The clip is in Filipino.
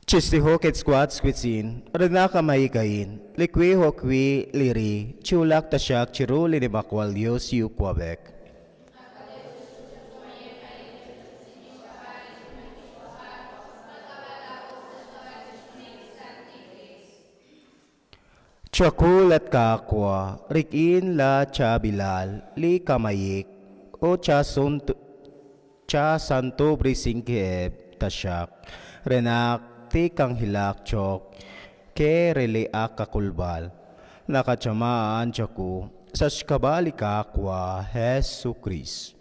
Chisti hoket squat squitsin, rena kamay kain, likwi hokwi liri, chulak tasyak chiru linibakwal Diyos yu kwabek. Chakul at kakwa, rikin la cha bilal, li kamayik, o cha santo brisingkeeb tasyak, renak ti kang hilak chok, ke rele kakulbal, nakachamaan chaku, sa shkabali kakwa, Jesu Christ.